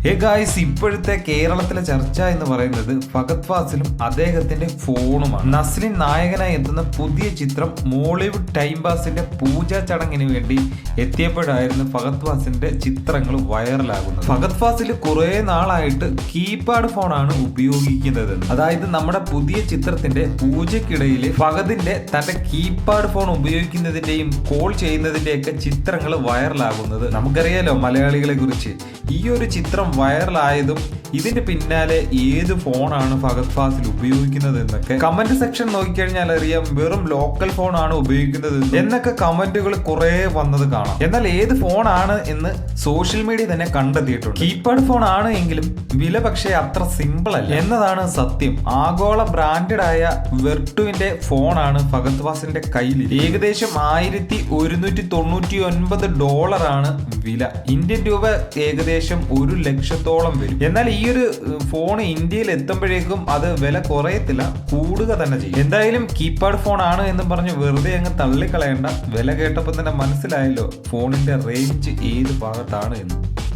Hey guys, ഇപ്പോഴത്തെ കേരളത്തിലെ ചർച്ച എന്ന് പറയുന്നത് ഫഹദ് ഫാസിലും അദ്ദേഹത്തിന്റെ ഫോണുമാണ്. നസ്രിൻ നായകനായി എത്തുന്ന പുതിയ ചിത്രം മോളിവുഡ് ടൈം പാസിന്റെ പൂജാ ചടങ്ങിന് വേണ്ടി എത്തിയപ്പോഴായിരുന്നു ഫഹദ് ഫാസിന്റെ ചിത്രങ്ങൾ വൈറലാകുന്നത്. ഫഹദ് ഫാസിൽ കുറെ നാളായിട്ട് കീപാഡ് ഫോണാണ് ഉപയോഗിക്കുന്നത്. അതായത് നമ്മുടെ പുതിയ ചിത്രത്തിന്റെ പൂജയ്ക്കിടയിൽ ഫഹദിന്റെ തന്റെ കീപാഡ് ഫോൺ ഉപയോഗിക്കുന്നതിന്റെയും കോൾ ചെയ്യുന്നതിന്റെയൊക്കെ ചിത്രങ്ങൾ വൈറലാകുന്നത് നമുക്കറിയാലോ മലയാളികളെ കുറിച്ച്. ഈ ഒരു ചിത്രം വൈറലായതും ഇതിന്റെ പിന്നാലെ ഏത് ഫോണാണ് ഫഹദ് ഫാസിൽ ഉപയോഗിക്കുന്നത് എന്നൊക്കെ കമന്റ് സെക്ഷൻ നോക്കിക്കഴിഞ്ഞാൽ അറിയാം. വെറും ലോക്കൽ ഫോണാണ് ഉപയോഗിക്കുന്നത് എന്നൊക്കെ കമന്റുകൾ കുറെ വന്നത് കാണാം. എന്നാൽ ഏത് ഫോണാണ് എന്ന് സോഷ്യൽ മീഡിയ തന്നെ കണ്ടെത്തിയിട്ടുണ്ട്. കീപാഡ് ഫോൺ ആണ് എങ്കിലും വില പക്ഷേ അത്ര സിമ്പിൾ അല്ല എന്നതാണ് സത്യം. ആഗോള ബ്രാൻഡഡ് ആയ വെർട്ടുവിന്റെ ഫോണാണ് ഫഹദ് ഫാസിന്റെ കയ്യിൽ. ഏകദേശം $1199 ആണ് വില. ഇന്ത്യൻ രൂപ ഏകദേശം 1 ലക്ഷത്തോളം വരും. എന്നാൽ ഈ ഒരു ഫോൺ ഇന്ത്യയിൽ എത്തുമ്പോഴേക്കും അത് വില കുറയത്തില്ല, കൂടുക തന്നെ ചെയ്യും. എന്തായാലും കീപാഡ് ഫോൺ ആണ് എന്ന് പറഞ്ഞ് വെറുതെ അങ്ങ് തള്ളിക്കളയണ്ട. വില കേട്ടപ്പോൾ തന്നെ മനസ്സിലായല്ലോ ഫോണിന്റെ റേഞ്ച് ഏത് ഭാഗത്താണ് എന്ന്.